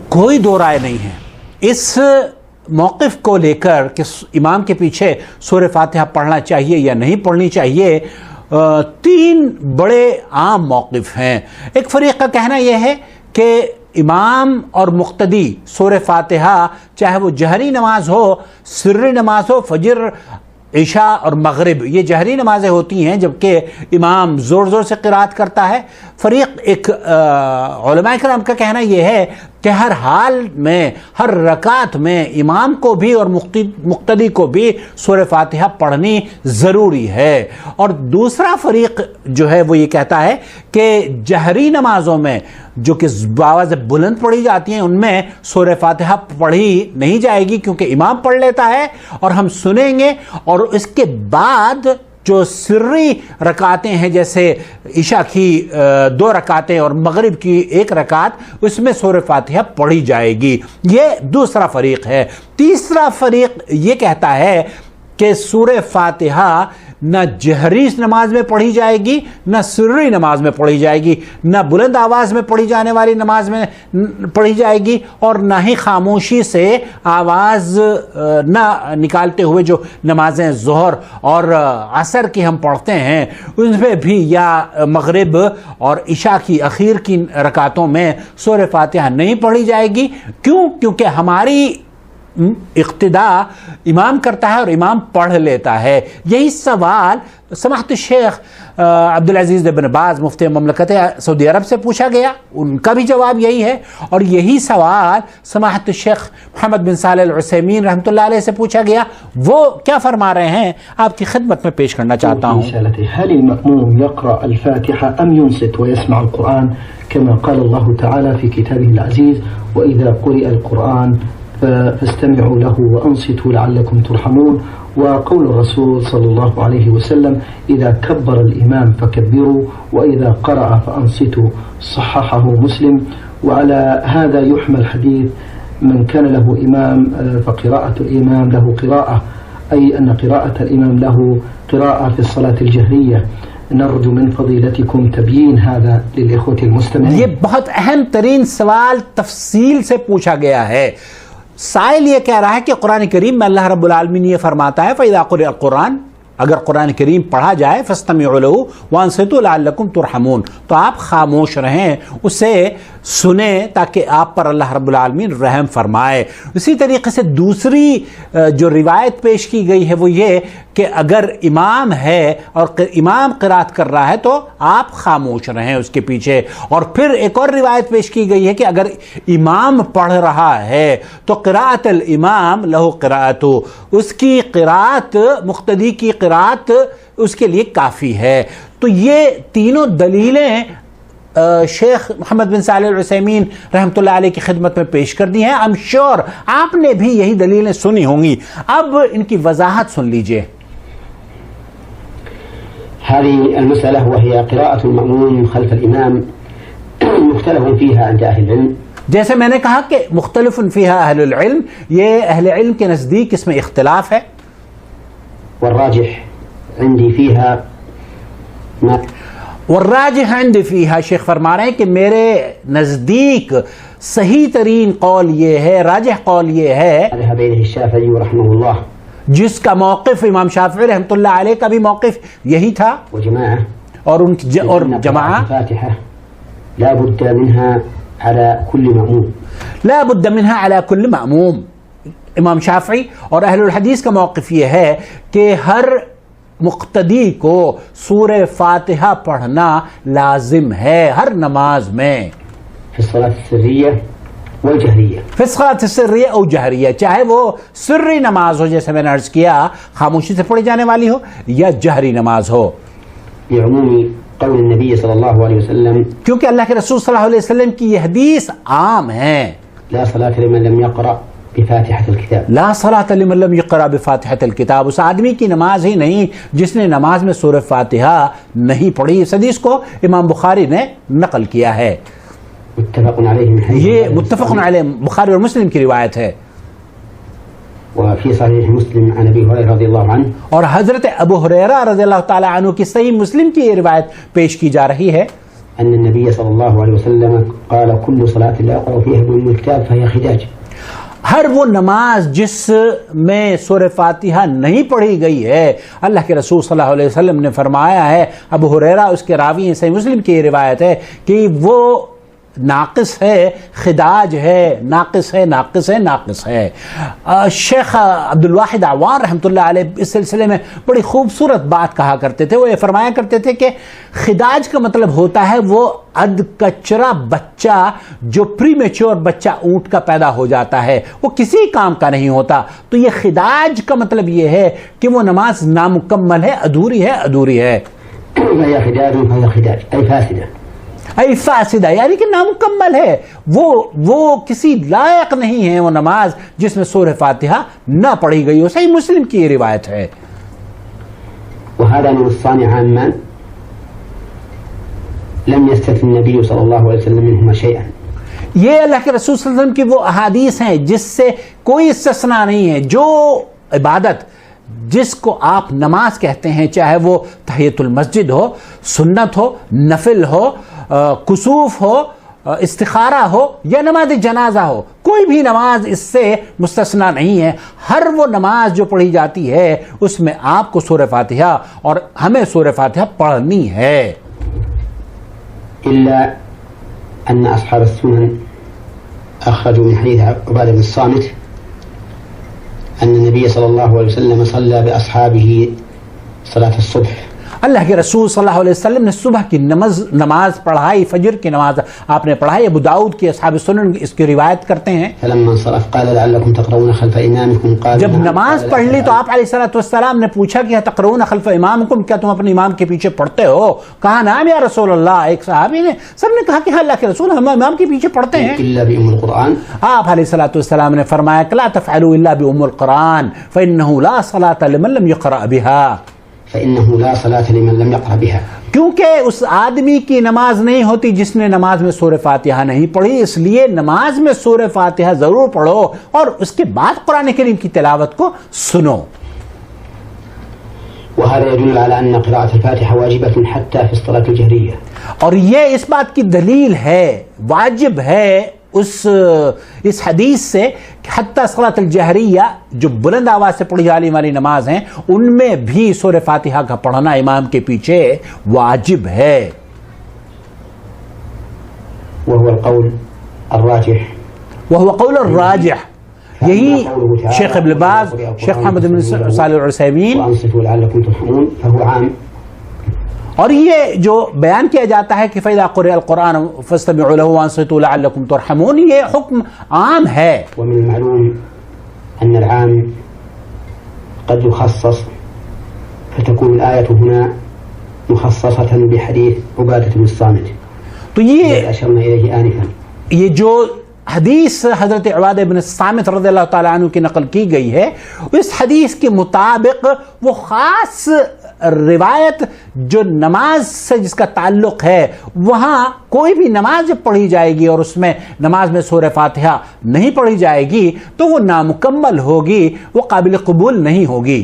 کوئی دو رائے نہیں ہے اس موقف کو لے کر کہ امام کے پیچھے سورہ فاتحہ پڑھنا چاہیے یا نہیں پڑھنی چاہیے. تین بڑے عام موقف ہیں. ایک فریق کا کہنا یہ ہے کہ امام اور مقتدی سورہ فاتحہ چاہے وہ جہری نماز ہو سری نماز ہو، فجر عشاء اور مغرب یہ جہری نمازیں ہوتی ہیں جبکہ امام زور زور سے قرات کرتا ہے. فریق ایک علماء کرام کا کہنا یہ ہے کہ ہر حال میں ہر رکعت میں امام کو بھی اور مقتدی کو بھی سورہ فاتحہ پڑھنی ضروری ہے. اور دوسرا فریق جو ہے وہ یہ کہتا ہے کہ جہری نمازوں میں جو کہ بآواز بلند پڑھی جاتی ہیں ان میں سورہ فاتحہ پڑھی نہیں جائے گی کیونکہ امام پڑھ لیتا ہے اور ہم سنیں گے، اور اس کے بعد جو سری رکعتیں ہیں جیسے عشاء کی 2 رکعتیں اور مغرب کی 1 رکعت اس میں سورہ فاتحہ پڑھی جائے گی. یہ دوسرا فریق ہے. تیسرا فریق یہ کہتا ہے کہ سورہ فاتحہ نہ جہری نماز میں پڑھی جائے گی نہ سری نماز میں پڑھی جائے گی، نہ بلند آواز میں پڑھی جانے والی نماز میں پڑھی جائے گی، اور نہ ہی خاموشی سے آواز نہ نکالتے ہوئے جو نمازیں ظہر اور عصر کی ہم پڑھتے ہیں ان میں بھی یا مغرب اور عشاء کی اخیر کی رکعتوں میں سورہ فاتحہ نہیں پڑھی جائے گی. کیوں؟ کیونکہ ہماری اقتداء امام کرتا ہے اور امام پڑھ لیتا ہے. یہی سوال سماحت الشیخ عبدالعزیز بن باز مفتی مملکت سعودی عرب سے پوچھا گیا، ان کا بھی جواب یہی ہے. اور یہی سوال سماحت الشیخ محمد بن صالح العثیمین رحمۃ اللہ علیہ سے پوچھا گیا. وہ کیا فرما رہے ہیں آپ کی خدمت میں پیش کرنا چاہتا ہوں. هل المأموم يقرأ الفاتحة أم ينصت ويسمع القرآن كما قال الله تعالى في كتابه العزيز وإذا قرئ القرآن فاستمعوا له وأنصتوا لعلكم ترحمون، وقول الرسول صلى الله عليه وسلم إذا كبر الإمام فكبروا وإذا قرأ فأنصتوا، صححه مسلم. وعلى هذا يحمل حديث من كان له إمام فقراءة الإمام له قراءة، أي أن قراءة الإمام له قراءة في الصلاة الجهرية. نرجو من فضيلتكم تبيين هذا للإخوة المستمعين. یہ بہت اہم ترین سوال تفصیل سے پوچھا گیا ہے. سائل یہ کہہ رہا ہے کہ قرآن کریم میں اللہ رب العالمین یہ فرماتا ہے فَإِذَا قُرِئَ الْقُرْآنُ، اگر قرآن کریم پڑھا جائے فَاسْتَمِعُوا لَهُ وَأَنصِتُوا لَعَلَّكُمْ تُرْحَمُونَ، تو آپ خاموش رہیں، اسے سنیں تاکہ آپ پر اللہ رب العالمین رحم فرمائے. اسی طریقے سے دوسری جو روایت پیش کی گئی ہے وہ یہ کہ اگر امام ہے اور امام قرات کر رہا ہے تو آپ خاموش رہیں اس کے پیچھے. اور پھر ایک اور روایت پیش کی گئی ہے کہ اگر امام پڑھ رہا ہے تو قراءت الامام لہو قراءت، اس کی قراءت مقتدی کی قراءت اس کے لیے کافی ہے. تو یہ تینوں دلیلیں شیخ محمد بن صالح العثیمین رحمۃ اللہ علیہ کی خدمت میں پیش کر دی ہیں. I'm sure آپ نے بھی یہی دلیلیں سنی ہوں گی. اب ان کی وضاحت سن لیجئے. هذه المسألة وهي قراءة المأموم خلف الإمام مختلف فيها عند أهل العلم. جیسے میں نے کہا کہ مختلف فیہا اہل العلم، یہ اہل علم کے نزدیک اس میں اختلاف ہے. والراجح عندي فيها ما والراجح عندي فیہا، شیخ فرما رہے ہیں کہ میرے نزدیک صحیح ترین قول یہ ہے، راجح قول یہ ہے ذهب إليه الشافعي رحمه الله، جس کا موقف امام شافعی رحمۃ اللہ علیہ کا بھی موقف یہی تھا، وجماعة اور جماعہ الفاتحة لا بد منها على كل مأموم، لا بد منها على كل مأموم. امام شافعی اور اہل الحدیث کا موقف یہ ہے کہ ہر مقتدی کو سورہ فاتحہ پڑھنا لازم ہے ہر نماز میں، في الصلاة السرية والجهرية، فی الصلاۃ السریہ او جہریہ، چاہے وہ سری نماز ہو جیسے میں نے عرض کیا خاموشی سے پڑھی جانے والی ہو یا جہری نماز ہو. لعموم قول النبي صلى الله عليه وسلم، کیونکہ اللہ کے رسول صلی اللہ علیہ وسلم کی یہ حدیث عام ہے، لا صلاة لمن لم يقرأ بفاتحة الكتاب، لا صلاۃ لمن لم یقرأ بفاتحة الکتاب، اس آدمی کی نماز ہی نہیں جس نے نماز میں سورہ فاتحہ نہیں پڑھی. اس حدیث کو امام بخاری نے نقل کیا ہے. متفق علیہ من حدیث، یہ متفق علیہ بخاری اور مسلم کی روایت ہے. وفي صحيح مسلم عن ابي هريره رضي الله عنه، اور حضرت ابو ہریرہ رضی اللہ تعالی عنہ کی صحیح مسلم کی یہ روایت پیش کی جا رہی ہے. أن النبي صلى الله عليه وسلم قال كل صلاة لا يقرأ فيها بأم الكتاب فهي خداج. ہر وہ نماز جس میں سورہ فاتحہ نہیں پڑھی گئی ہے، اللہ کے رسول صلی اللہ علیہ وسلم نے فرمایا ہے، ابو ہریرہ اس کے راوی ہیں، صحیح مسلم کی یہ روایت ہے کہ وہ ناقص ہے، خداج ہے، ناقص ہے، ناقص ہے، ناقص ہے۔ شیخ عبد الواحد عوان رحمۃ اللہ علیہ اس سلسلے میں بڑی خوبصورت بات کہا کرتے تھے۔ وہ یہ فرمایا کرتے تھے کہ خداج کا مطلب ہوتا ہے وہ اد کچرا بچہ، جو پری میچور بچہ اونٹ کا پیدا ہو جاتا ہے، وہ کسی کام کا نہیں ہوتا۔ تو یہ خداج کا مطلب یہ ہے کہ وہ نماز نامکمل ہے، ادھوری ہے، ادھوری ہے۔ فهي خداج فهي خداج أي فاسدة. ای فاسدہ، یعنی کہ نامکمل ہے، وہ کسی لائق نہیں ہے وہ نماز جس میں سورہ فاتحہ نہ پڑھی گئی ہو۔ صحیح مسلم کی یہ روایت ہے۔ وهذا من الصانع عاما لم يستثن النبي صلى الله عليه وسلم منهما شيئا. یہ اللہ کے رسول صلی اللہ علیہ وسلم کی وہ احادیث ہیں جس سے کوئی استثناء نہیں ہے۔ جو عبادت جس کو آپ نماز کہتے ہیں، چاہے وہ تحیۃ المسجد ہو، سنت ہو، نفل ہو، کسوف ہو، استخارہ ہو یا نماز جنازہ ہو، کوئی بھی نماز اس سے مستثنیٰ نہیں ہے۔ ہر وہ نماز جو پڑھی جاتی ہے اس میں آپ کو سورہ فاتحہ اور ہمیں سورہ فاتحہ پڑھنی ہے۔ إلا أن أصحاب السنن أخرجوا من حديث عبادة بن الصامت أن النبي صلى الله عليه وسلم صلى بأصحابه صلاة الصبح. اللہ کے رسول صلی اللہ علیہ وسلم نے صبح کی نماز پڑھائی، فجر کی نماز آپ نے پڑھائی۔ ابو داؤد کی اصحاب سنن اس کی روایت کرتے ہیں۔ فلما انصرف قال لعلكم تقرؤون خلف امامكم. قال جب نماز پڑھ لی تو آپ علیہ الصلوۃ والسلام نے پوچھا کہ تقرؤون خلف امامکم، کیا تم اپنے امام کے پیچھے پڑھتے ہو؟ کہا نعم یا رسول اللہ، ایک صحابی نے، سب نے کہا کہ ہاں اللہ کے رسول، ہم امام کے پیچھے پڑھتے ہیں۔ الا بأم القرآن. آپ علیہ الصلوۃ والسلام نے فرمایا کہ لا تفعلوا الا بأم القرآن فإنه لا صلاة لمن لم يقرأ بها، فإنه لا صلاة لمن لم يقرأ بها. کیونکہ اس آدمی کی نماز نہیں ہوتی جس نے نماز میں سورہ فاتحہ نہیں پڑھی، اس لیے نماز میں سورہ فاتحہ ضرور پڑھو اور اس کے بعد قرآن کریم کی تلاوت کو سنو۔ وهذا يدل على أن قراءة الفاتحة واجبة حتى في الصلاة الجهرية. اور یہ اس بات کی دلیل ہے، واجب ہے اس حدیث سے کہ حتی صلاۃ الجہریہ جو بلند آواز سے پڑھی جانے والی نماز ہیں ان میں بھی سورہ فاتحہ کا پڑھنا امام کے پیچھے واجب ہے۔ وهو القول الراجح. وهو قول الراجح، یہی شیخ ابن باز، شیخ محمد بن صالح العثیمین، وأنصتوا لعلكم ترحمون فهو عام. اور یہ جو بیان کیا جاتا ہے کہ فَإِذَا قُرِئَ الْقُرْآنُ فَاسْتَمِعُوا لَهُ وَأَنصِتُوا لَعَلَّكُمْ تُرْحَمُونَ، یہ حکم عام ہے۔ ومن المعلوم أن العام قد يخصص فتكون الآية هنا مخصصة بحديث عبادة بن الصامت تو یہ أشرنا إليه آنفا. یہ جو حدیث حضرت عبادہ بن الصامت رضی اللہ تعالیٰ عنہ کی نقل کی گئی ہے، اس حدیث کے مطابق وہ خاص روایت جو نماز سے جس کا تعلق ہے، وہاں کوئی بھی نماز جب پڑھی جائے گی اور اس میں نماز میں سورہ فاتحہ نہیں پڑھی جائے گی تو وہ نامکمل ہوگی، وہ قابل قبول نہیں ہوگی۔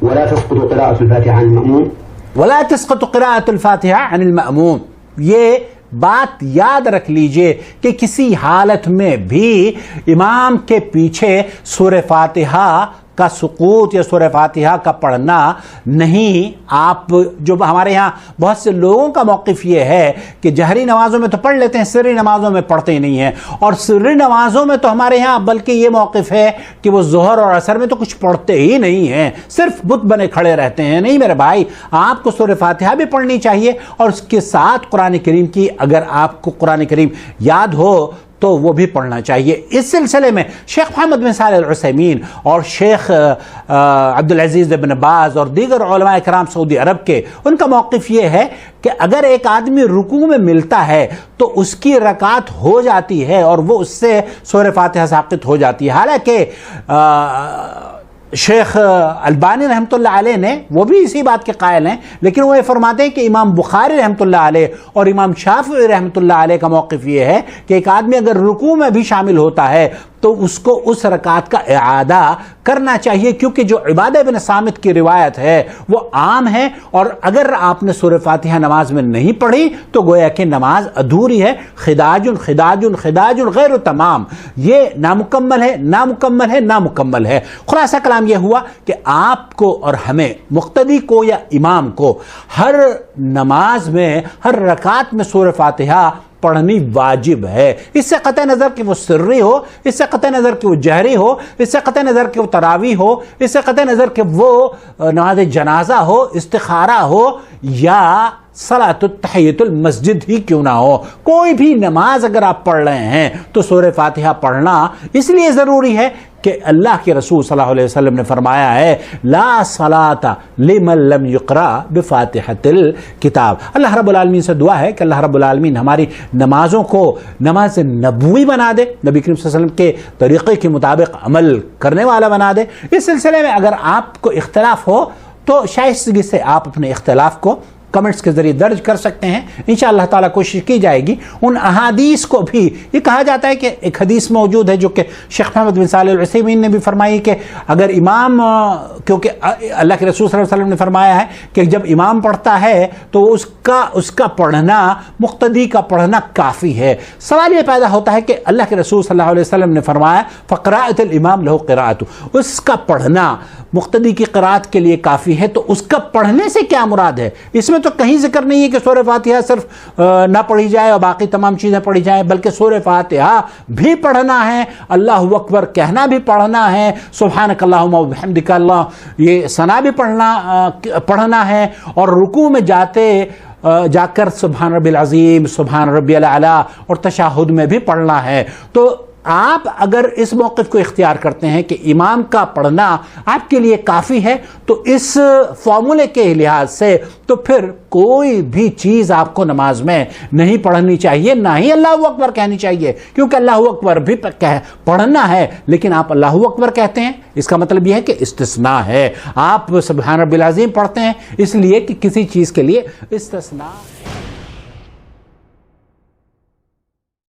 ولا تسقط قراءة الفاتحة عن المأموم. ولا تسقط قراءة الفاتحة عن المأموم، یہ بات یاد رکھ لیجئے کہ کسی حالت میں بھی امام کے پیچھے سورہ فاتحہ کا سقوط یا سورہ فاتحہ کا پڑھنا نہیں۔ آپ جو ہمارے ہاں بہت سے لوگوں کا موقف یہ ہے کہ جہری نمازوں میں تو پڑھ لیتے ہیں، سری نمازوں میں پڑھتے ہی نہیں ہیں، اور سری نمازوں میں تو ہمارے ہاں بلکہ یہ موقف ہے کہ وہ ظہر اور عصر میں تو کچھ پڑھتے ہی نہیں ہیں، صرف بت بنے کھڑے رہتے ہیں۔ نہیں میرے بھائی، آپ کو سورہ فاتحہ بھی پڑھنی چاہیے اور اس کے ساتھ قرآن کریم کی، اگر آپ کو قرآن کریم یاد ہو تو وہ بھی پڑھنا چاہیے۔ اس سلسلے میں شیخ محمد بن صالح العثیمین اور شیخ عبدالعزیز بن باز اور دیگر علماء کرام سعودی عرب کے، ان کا موقف یہ ہے کہ اگر ایک آدمی رکوع میں ملتا ہے تو اس کی رکعت ہو جاتی ہے اور وہ اس سے سورہ فاتحہ ساقط ہو جاتی ہے۔ حالانکہ شیخ البانی رحمۃ اللہ علیہ نے، وہ بھی اسی بات کے قائل ہیں، لیکن وہ یہ فرماتے ہیں کہ امام بخاری رحمۃ اللہ علیہ اور امام شافعی رحمۃ اللہ علیہ کا موقف یہ ہے کہ ایک آدمی اگر رکوع میں بھی شامل ہوتا ہے تو اس کو اس رکعت کا اعادہ کرنا چاہیے، کیونکہ جو عبادہ بن صامت کی روایت ہے وہ عام ہے، اور اگر آپ نے سورہ فاتحہ نماز میں نہیں پڑھی تو گویا کہ نماز ادھوری ہے، خداج خداج خداج غیر تمام، یہ نامکمل ہے نامکمل ہے نامکمل ہے۔ خلاصہ کلام یہ ہوا کہ آپ کو اور ہمیں، مقتدی کو یا امام کو، ہر نماز میں ہر رکعت میں سورہ فاتحہ پڑھنی واجب ہے، اس سے قطع نظر کہ وہ سری ہو، اس سے قطع نظر کہ وہ جہری ہو، اس سے قطع نظر کہ وہ تراویح ہو، اس سے قطع نظر کہ وہ نماز جنازہ ہو، استخارہ ہو، یا صلاۃ تحیۃ المسجد ہی کیوں نہ ہو، کوئی بھی نماز اگر آپ پڑھ رہے ہیں تو سورہ فاتحہ پڑھنا اس لیے ضروری ہے کہ اللہ کے رسول صلی اللہ علیہ وسلم نے فرمایا ہے لا صلاۃ لمن لم یقرأ بفاتحۃ الکتاب۔ اللہ رب العالمین سے دعا ہے کہ اللہ رب العالمین ہماری نمازوں کو نماز نبوی بنا دے، نبی کریم صلی اللہ علیہ وسلم کے طریقے کے مطابق عمل کرنے والا بنا دے۔ اس سلسلے میں اگر آپ کو اختلاف ہو تو شائستگی سے آپ اپنے اختلاف کو کمنٹس کے ذریعے درج کر سکتے ہیں، انشاءاللہ تعالیٰ کوشش کی جائے گی ان احادیث کو بھی۔ یہ کہا جاتا ہے کہ ایک حدیث موجود ہے جو کہ شیخ محمد بن صالح العثیمین نے بھی فرمائی کہ اگر امام، کیونکہ اللہ کے رسول صلی اللہ علیہ وسلم نے فرمایا ہے کہ جب امام پڑھتا ہے تو اس کا پڑھنا، مقتدی کا پڑھنا کافی ہے۔ سوال یہ پیدا ہوتا ہے کہ اللہ کے رسول صلی اللہ علیہ وسلم نے فرمایا فقراءۃ الامام لہ قراءۃ، اس کا پڑھنا مقتدی کی قراءت کے لیے کافی ہے، تو اس کا پڑھنے سے کیا مراد ہے؟ اس میں تو کہیں ذکر نہیں ہے کہ سورہ فاتحہ صرف نہ پڑھی جائے اور باقی تمام چیزیں پڑھی جائیں، بلکہ سورہ فاتحہ بھی پڑھنا ہے، اللہ اکبر کہنا بھی پڑھنا ہے، سبحانک اللہم و بحمدک اللہ یہ ثنا بھی پڑھنا ہے، اور رکوع میں جا کر سبحان ربی العظیم، سبحان ربی الاعلیٰ اور تشہد میں بھی پڑھنا ہے۔ تو آپ اگر اس موقف کو اختیار کرتے ہیں کہ امام کا پڑھنا آپ کے لیے کافی ہے، تو اس فارمولے کے لحاظ سے تو پھر کوئی بھی چیز آپ کو نماز میں نہیں پڑھنی چاہیے، نہ ہی اللہ اکبر کہنی چاہیے، کیونکہ اللہ اکبر بھی پڑھنا ہے لیکن آپ اللہ اکبر کہتے ہیں، اس کا مطلب یہ ہے کہ استثناء ہے۔ آپ سبحان ربی العظیم پڑھتے ہیں اس لیے کہ کسی چیز کے لیے استثناء